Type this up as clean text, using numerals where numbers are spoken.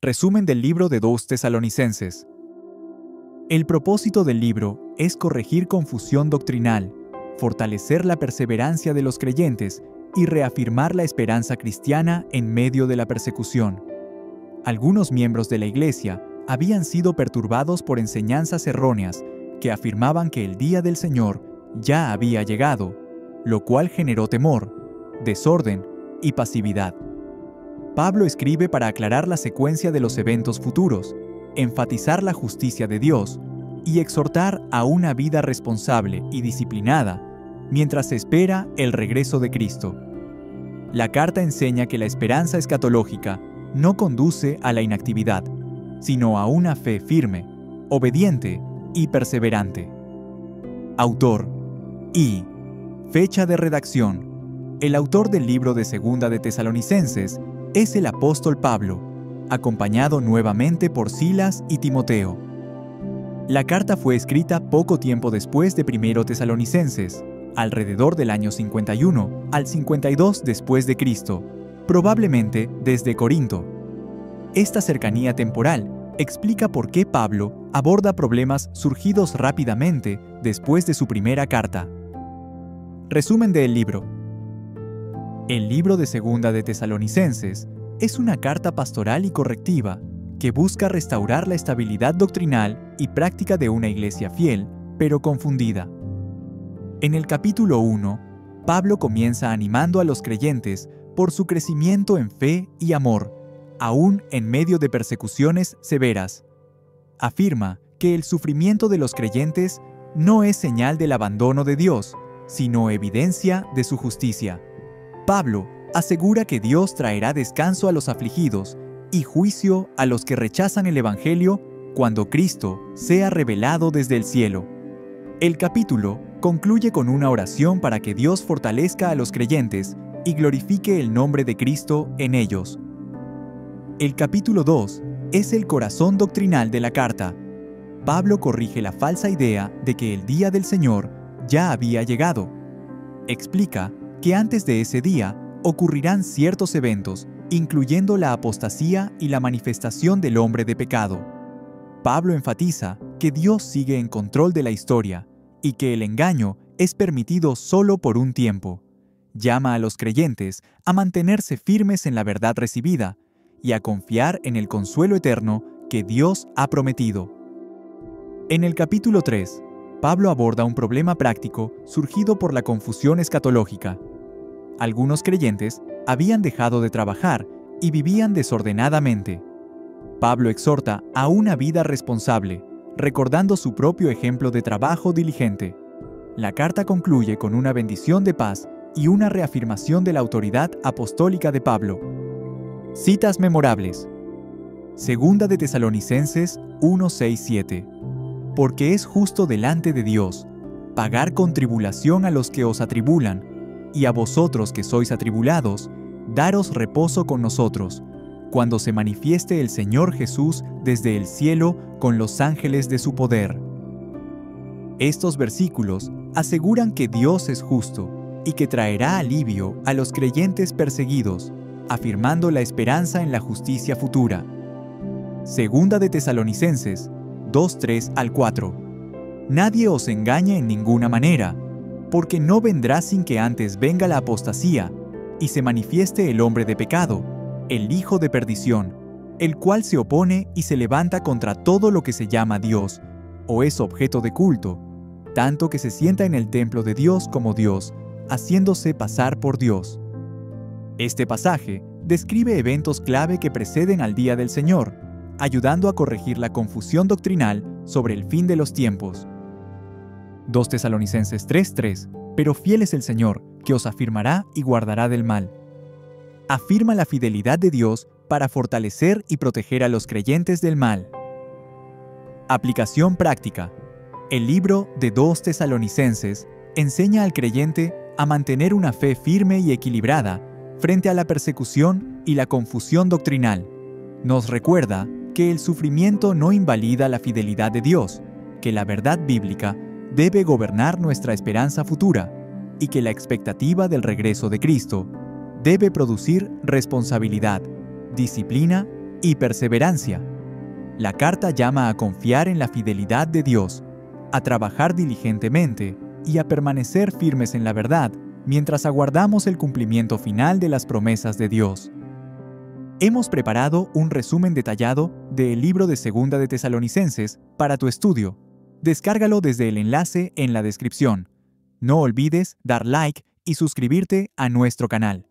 Resumen del libro de 2 Tesalonicenses. El propósito del libro es corregir confusión doctrinal, fortalecer la perseverancia de los creyentes y reafirmar la esperanza cristiana en medio de la persecución. Algunos miembros de la Iglesia habían sido perturbados por enseñanzas erróneas que afirmaban que el día del Señor ya había llegado, lo cual generó temor, desorden y pasividad. Pablo escribe para aclarar la secuencia de los eventos futuros, enfatizar la justicia de Dios y exhortar a una vida responsable y disciplinada mientras se espera el regreso de Cristo. La carta enseña que la esperanza escatológica no conduce a la inactividad, sino a una fe firme, obediente y perseverante. Autor y fecha de redacción. El autor del libro de 2 de Tesalonicenses es el apóstol Pablo, acompañado nuevamente por Silas y Timoteo. La carta fue escrita poco tiempo después de 1 Tesalonicenses, alrededor del año 51 al 52 después de Cristo, probablemente desde Corinto. Esta cercanía temporal explica por qué Pablo aborda problemas surgidos rápidamente después de su primera carta. Resumen del libro. El libro de 2 de Tesalonicenses es una carta pastoral y correctiva que busca restaurar la estabilidad doctrinal y práctica de una iglesia fiel, pero confundida. En el capítulo 1, Pablo comienza animando a los creyentes por su crecimiento en fe y amor, aún en medio de persecuciones severas. Afirma que el sufrimiento de los creyentes no es señal del abandono de Dios, sino evidencia de su justicia. Pablo asegura que Dios traerá descanso a los afligidos y juicio a los que rechazan el Evangelio cuando Cristo sea revelado desde el cielo. El capítulo concluye con una oración para que Dios fortalezca a los creyentes y glorifique el nombre de Cristo en ellos. El capítulo 2 es el corazón doctrinal de la carta. Pablo corrige la falsa idea de que el día del Señor ya había llegado. Explica que antes de ese día ocurrirán ciertos eventos, incluyendo la apostasía y la manifestación del hombre de pecado. Pablo enfatiza que Dios sigue en control de la historia y que el engaño es permitido solo por un tiempo. Llama a los creyentes a mantenerse firmes en la verdad recibida y a confiar en el consuelo eterno que Dios ha prometido. En el capítulo 3, Pablo aborda un problema práctico surgido por la confusión escatológica. Algunos creyentes habían dejado de trabajar y vivían desordenadamente. Pablo exhorta a una vida responsable, recordando su propio ejemplo de trabajo diligente. La carta concluye con una bendición de paz y una reafirmación de la autoridad apostólica de Pablo. Citas memorables. 2 de Tesalonicenses 1:6-7. Porque es justo delante de Dios pagar con tribulación a los que os atribulan, y a vosotros que sois atribulados, daros reposo con nosotros, cuando se manifieste el Señor Jesús desde el cielo con los ángeles de su poder. Estos versículos aseguran que Dios es justo y que traerá alivio a los creyentes perseguidos, afirmando la esperanza en la justicia futura. 2 de Tesalonicenses 2:3-4. Nadie os engañe en ninguna manera, porque no vendrá sin que antes venga la apostasía y se manifieste el hombre de pecado, el hijo de perdición, el cual se opone y se levanta contra todo lo que se llama Dios, o es objeto de culto, tanto que se sienta en el templo de Dios como Dios, haciéndose pasar por Dios. Este pasaje describe eventos clave que preceden al día del Señor, ayudando a corregir la confusión doctrinal sobre el fin de los tiempos. 2 Tesalonicenses 3:3. Pero fiel es el Señor, que os afirmará y guardará del mal. Afirma la fidelidad de Dios para fortalecer y proteger a los creyentes del mal. Aplicación práctica. El libro de 2 Tesalonicenses enseña al creyente a mantener una fe firme y equilibrada frente a la persecución y la confusión doctrinal. Nos recuerda que el sufrimiento no invalida la fidelidad de Dios, que la verdad bíblica debe gobernar nuestra esperanza futura y que la expectativa del regreso de Cristo debe producir responsabilidad, disciplina y perseverancia. La carta llama a confiar en la fidelidad de Dios, a trabajar diligentemente y a permanecer firmes en la verdad mientras aguardamos el cumplimiento final de las promesas de Dios. Hemos preparado un resumen detallado del libro de Segunda de Tesalonicenses para tu estudio. Descárgalo desde el enlace en la descripción. No olvides dar like y suscribirte a nuestro canal.